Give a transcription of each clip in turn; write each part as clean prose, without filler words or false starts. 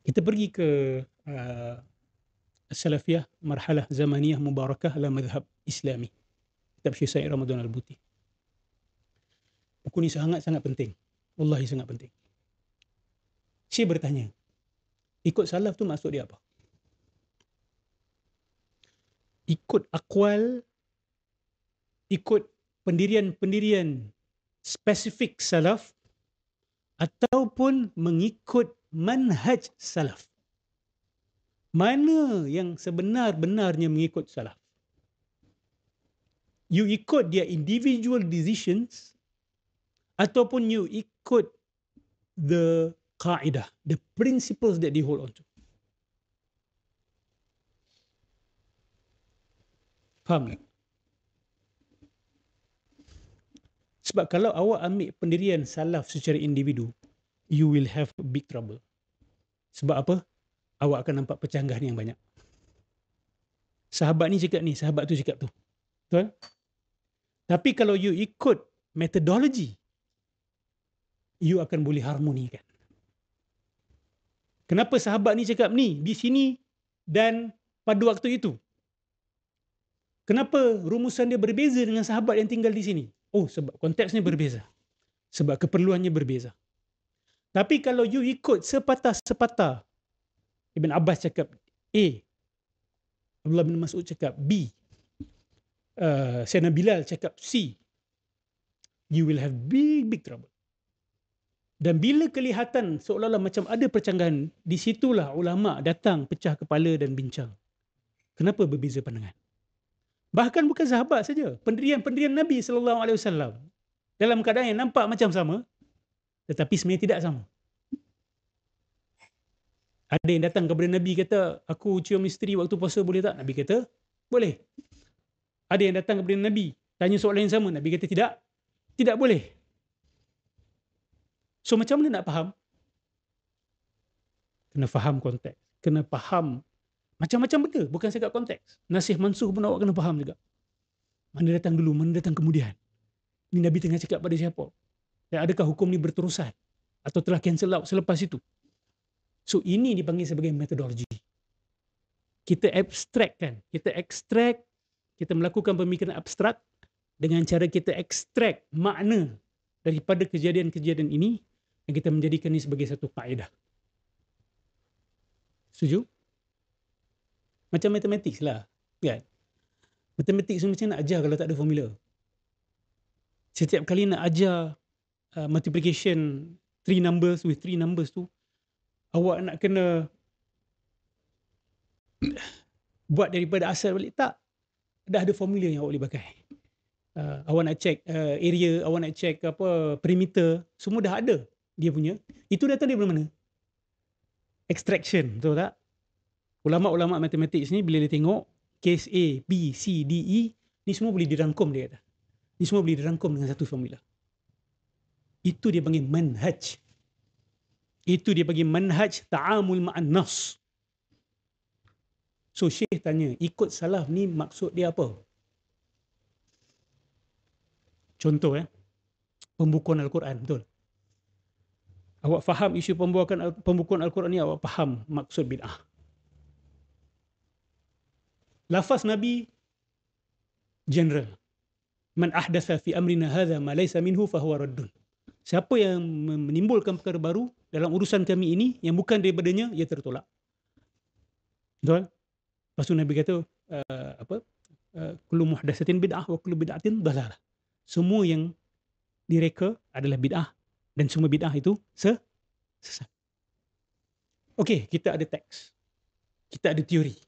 Kita pergi ke uh, Salafiyah Marhalah Zamaniyah Mubarakah ala Madhab Islami. Kitab Syekh Said Ramadan Al-Buti. Buku ni sangat-sangat penting. Wallahi sangat penting. Syekh bertanya, ikut salaf tu maksud dia apa? Ikut akwal, ikut pendirian-pendirian spesifik salaf ataupun mengikut manhaj salaf. Mana yang sebenar-benarnya mengikut salaf? You ikut their individual decisions ataupun you ikut the kaedah, the principles that they hold on to. Faham tak? Sebab kalau awak ambil pendirian salaf secara individu, you will have big trouble. Sebab apa? Awak akan nampak pecanggahan yang banyak. Sahabat ni cakap ni, sahabat tu cakap tu. Betul? Tapi kalau you ikut metodologi, you akan boleh harmonikan. Kenapa sahabat ni cakap ni, di sini dan pada waktu itu? Kenapa rumusan dia berbeza dengan sahabat yang tinggal di sini? Oh, sebab konteksnya berbeza. Sebab keperluannya berbeza. Tapi kalau you ikut sepatah-sepatah, Ibn Abbas cakap A, Abdullah bin Mas'ud cakap B, Sayyidina Bilal cakap C, you will have big trouble. Dan bila kelihatan seolah-olah macam ada percanggahan, di situlah ulama datang pecah kepala dan bincang. Kenapa berbeza pandangan? Bahkan bukan sahabat saja, pendirian-pendirian Nabi SAW dalam keadaan yang nampak macam sama, tetapi sebenarnya tidak sama. Ada yang datang kepada Nabi kata, aku cium isteri waktu puasa boleh tak? Nabi kata, boleh. Ada yang datang kepada Nabi, tanya soalan yang sama, Nabi kata tidak, tidak boleh. So macam mana nak faham? Kena faham konteks, kena faham macam-macam benda, bukan sekadar konteks. Nasih mansuh pun awak kena faham juga. Mana datang dulu, mana datang kemudian. Ini Nabi tengah cakap pada siapa? Dan adakah hukum ni berterusan? Atau telah cancel out selepas itu? So ini dipanggil sebagai metodologi. Kita abstrakkan, kita ekstrak, kita melakukan pemikiran abstrak dengan cara kita ekstrak makna daripada kejadian-kejadian ini dan kita menjadikan ini sebagai satu kaedah. Setuju? Macam matematik lah, kan? Matematik semua macam nak ajar kalau tak ada formula. Setiap kali nak ajar multiplication 3 numbers with 3 numbers tu, awak nak kena buat daripada asal balik, tak. Dah ada formula yang awak boleh pakai. Awak nak check area, awak nak check apa perimeter, semua dah ada dia punya. Itu datang dari mana? Extraction, betul tak? Ulama-ulama matematik ni bila dia tengok case A, B, C, D, E, ni semua boleh dirangkum dia kata. Ni semua boleh dirangkum dengan satu formula. Itu dia panggil manhaj. Itu dia panggil manhaj ta'amul ma'an nas. So Syekh tanya, ikut salaf ni maksud dia apa? Contoh pembukuan Al-Quran, betul? Awak faham isu pembukuan Al-Quran ni, awak faham maksud bid'ah. Lafaz Nabi general. Man ahdatha fi amrina hadha ma laysa minhu fahuwa raddun. Siapa yang menimbulkan perkara baru dalam urusan kami ini yang bukan daripadanya, ia tertolak. Betul? Lepas tu Nabi kata kullu muhdatsatin bid'ah wa kullu bid'atin dhalalah. Semua yang direka adalah bid'ah dan semua bid'ah itu sesat. Okey, kita ada teks. Kita ada teori.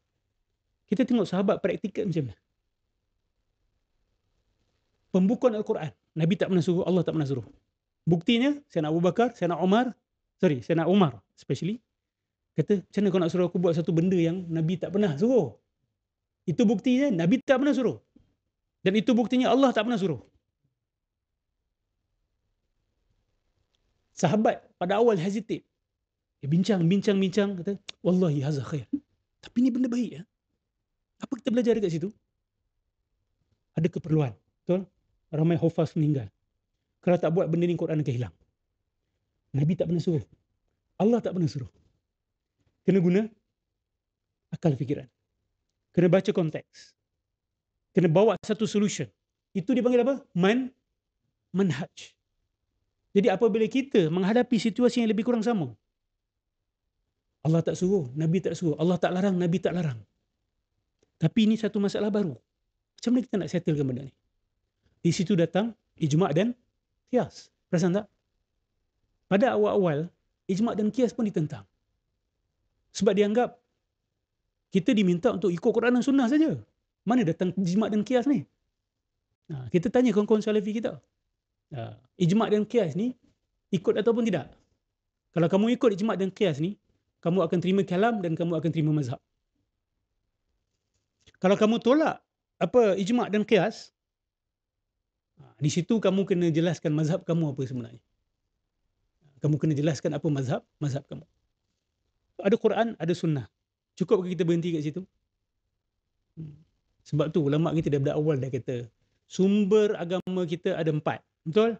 Kita tengok sahabat praktikal macam mana. Pembukuan Al-Quran, Nabi tak pernah suruh, Allah tak pernah suruh. Buktinya, Sayyidina Abu Bakar, Sayyidina Umar especially, kata, macam mana kau nak suruh aku buat satu benda yang Nabi tak pernah suruh? Itu buktinya, Nabi tak pernah suruh. Dan itu buktinya Allah tak pernah suruh. Sahabat pada awal hesitate. Dia bincang, kata, wallahi hazah khair. Tapi ni benda baik. Apa kita belajar dekat situ? Ada keperluan. Betul? Ramai hufaz meninggal. Kalau tak buat benda ni, Quran akan hilang. Nabi tak pernah suruh. Allah tak pernah suruh. Kena guna akal fikiran. Kena baca konteks. Kena bawa satu solution. Itu dipanggil apa? Manhaj. Jadi apabila kita menghadapi situasi yang lebih kurang sama, Allah tak suruh, Nabi tak suruh, Allah tak larang, Nabi tak larang. Tapi ini satu masalah baru. Macam mana kita nak settlekan benda ni? Di situ datang ijma' dan qiyas. Perasan tak? Pada awal-awal, ijma' dan qiyas pun ditentang. Sebab dianggap kita diminta untuk ikut Quran dan Sunnah saja. Mana datang ijma' dan qiyas ni? Kita tanya kawan-kawan salafi kita. Ijma' dan qiyas ni ikut ataupun tidak? Kalau kamu ikut ijma' dan qiyas ni, kamu akan terima kalam dan kamu akan terima mazhab. Kalau kamu tolak ijma' dan qiyas, di situ kamu kena jelaskan mazhab kamu apa sebenarnya. Kamu kena jelaskan apa mazhab kamu. Ada Quran, ada sunnah. Cukup kita berhenti kat situ? Sebab tu ulama kita daripada awal dah kata, sumber agama kita ada 4. Betul?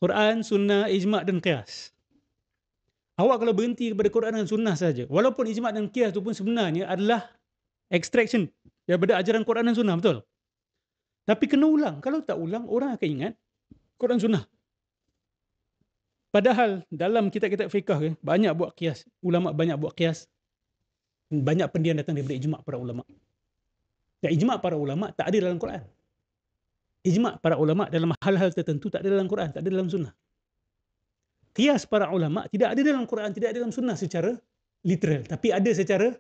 Quran, sunnah, ijma' dan qiyas. Awak kalau berhenti kepada Quran dan sunnah saja, walaupun ijma' dan qiyas itu pun sebenarnya adalah extraction daripada ajaran Quran dan sunnah, betul? Tapi kena ulang. Kalau tak ulang, orang akan ingat Quran sunnah. Padahal dalam kitab-kitab fiqh banyak buat qiyas. Ulama banyak buat qiyas. Banyak pendidikan datang daripada ijma' para ulama. Dan ijma' para ulama tak ada dalam Quran. Ijma' para ulama dalam hal-hal tertentu tak ada dalam Quran, tak ada dalam sunnah. Qiyas para ulama tidak ada dalam Quran, tidak ada dalam sunnah secara literal, tapi ada secara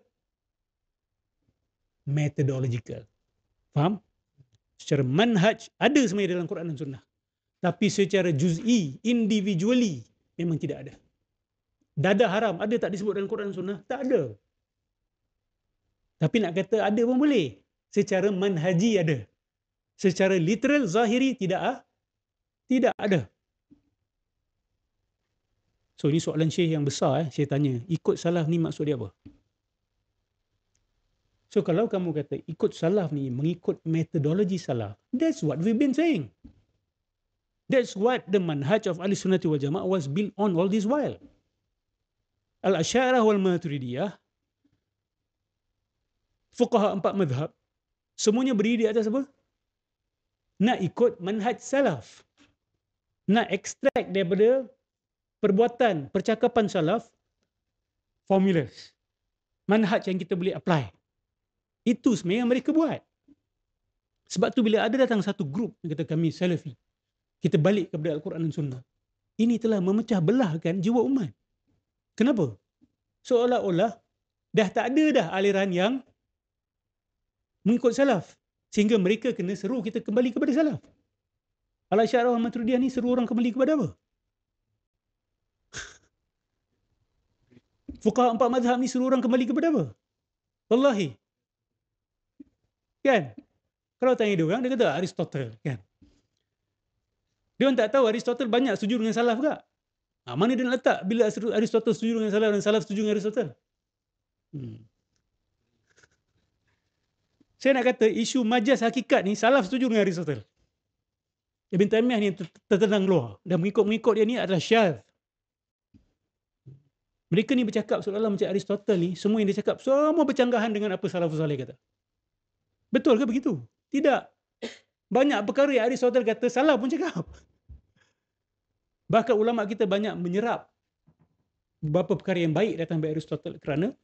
methodological. Faham? Secara manhaj ada sebenarnya dalam Quran dan sunnah. Tapi secara juz'i, individually, memang tidak ada. Dadah haram ada tak disebut dalam Quran dan sunnah? Tak ada. Tapi nak kata ada pun boleh. Secara manhaji ada. Secara literal, zahiri tidak ada. So ini soalan Syekh yang besar. Saya tanya, ikut salaf ni maksud dia apa? So kalau kamu kata ikut salaf ni mengikut metodologi salaf, that's what we've been saying. That's what the manhaj of Ahli Sunnati wal Jamaah was built on all this while. Al-Asy'ariyah wal Maturidiyah, fuqaha 4 madhab, semuanya berdiri di atas apa? Nak ikut manhaj salaf. Nak ekstrak daripada perbuatan, percakapan salaf, formulas. Manhaj yang kita boleh apply. Itu sebenarnya yang mereka buat. Sebab tu bila ada datang satu grup yang kata kami salafi, kita balik kepada Al-Quran dan Sunnah, ini telah memecah belahkan jiwa umat. Kenapa? Seolah-olah dah tak ada dah aliran yang mengikut salaf. Sehingga mereka kena seru kita kembali kepada salaf. Al-Asy'ariyah wal Maturidiyah ni seru orang kembali kepada apa? Fuqaha 4 mazhab ni seru orang kembali kepada apa? Wallahi. Kan? Kalau tanya dia orang, dia kata Aristotle. Kan? Dia orang tak tahu Aristotle banyak setuju dengan salaf ke? Mana dia nak letak bila Aristotle setuju dengan salaf dan salaf setuju dengan Aristotle? Saya nak kata isu majas hakikat ni salaf setuju dengan Aristotle. Ibn Taymiyah ni tertendang keluar. Dan mengikut-mengikut dia ni adalah syadz. Mereka ni bercakap seolah-olah macam Aristotle ni, semua yang dia cakap semua bercanggahan dengan apa salafus salih kata. Betul ke begitu? Tidak. Banyak perkara yang Aristotle kata salaf pun cakap. Bahkan ulama kita banyak menyerap beberapa perkara yang baik datang dari Aristotle kerana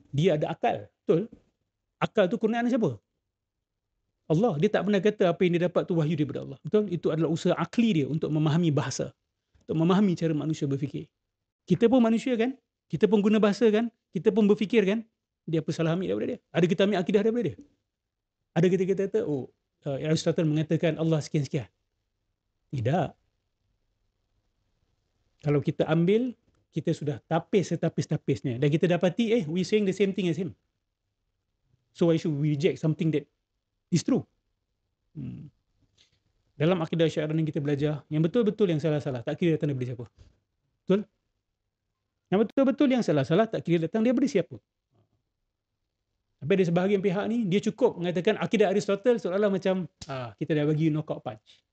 dia ada akal. Betul? Akal tu kurniaan siapa? Allah. Dia tak pernah kata apa yang dia dapat tu wahyu daripada Allah. Betul? Itu adalah usaha akli dia untuk memahami bahasa. Untuk memahami cara manusia berfikir. Kita pun manusia kan? Kita pun guna bahasa kan? Kita pun berfikir kan? Dia apa salah ambil daripada dia? Ada kita ambil akidah daripada dia? Ada kita kata, Aristotle mengatakan Allah sekian-sekian. Tidak. Kalau kita ambil, kita sudah tapis setapis-tapisnya. Dan kita dapati, we saying the same thing as him. So why should we reject something that is true? Dalam akidah Asy'ariyah yang kita belajar, yang betul-betul yang salah-salah, tak kira datang daripada siapa. Betul? Yang betul-betul yang salah-salah, tak kira datang daripada siapa. Tapi ada sebahagian pihak ni, dia cukup mengatakan akidah Aristotle seolah-olah macam, kita dah bagi knockout punch.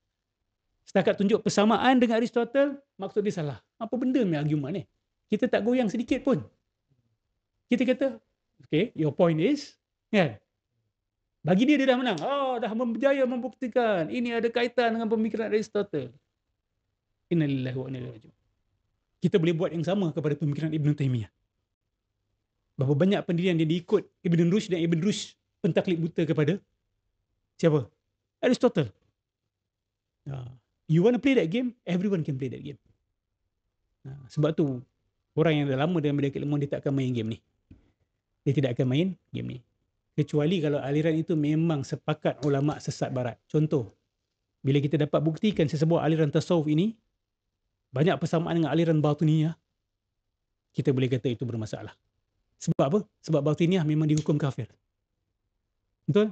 Setakat tunjuk persamaan dengan Aristotle, maksud dia salah. Apa benda ni argument ni? Kita tak goyang sedikit pun. Kita kata, okay, your point is, kan? Bagi dia dah menang. Dah berjaya membuktikan. Ini ada kaitan dengan pemikiran Aristotle. Inna lillahi wa inna ilaihi raji'un. Kita boleh buat yang sama kepada pemikiran Ibn Taymiyah. Berapa banyak pendirian dia diikut Ibn Rushd, dan Ibn Rushd pentaklid buta kepada siapa? Aristotle. You want to play that game? Everyone can play that game. Sebab tu orang yang dah lama dalam bidang keilmuan, dia tak akan main game ni. Dia tidak akan main game ni. Kecuali kalau aliran itu memang sepakat ulama' sesat barat. Contoh, bila kita dapat buktikan sesebuah aliran tasawuf ini banyak persamaan dengan aliran batiniyah, kita boleh kata itu bermasalah. Sebab apa? Sebab batiniyah memang dihukum kafir. Betul?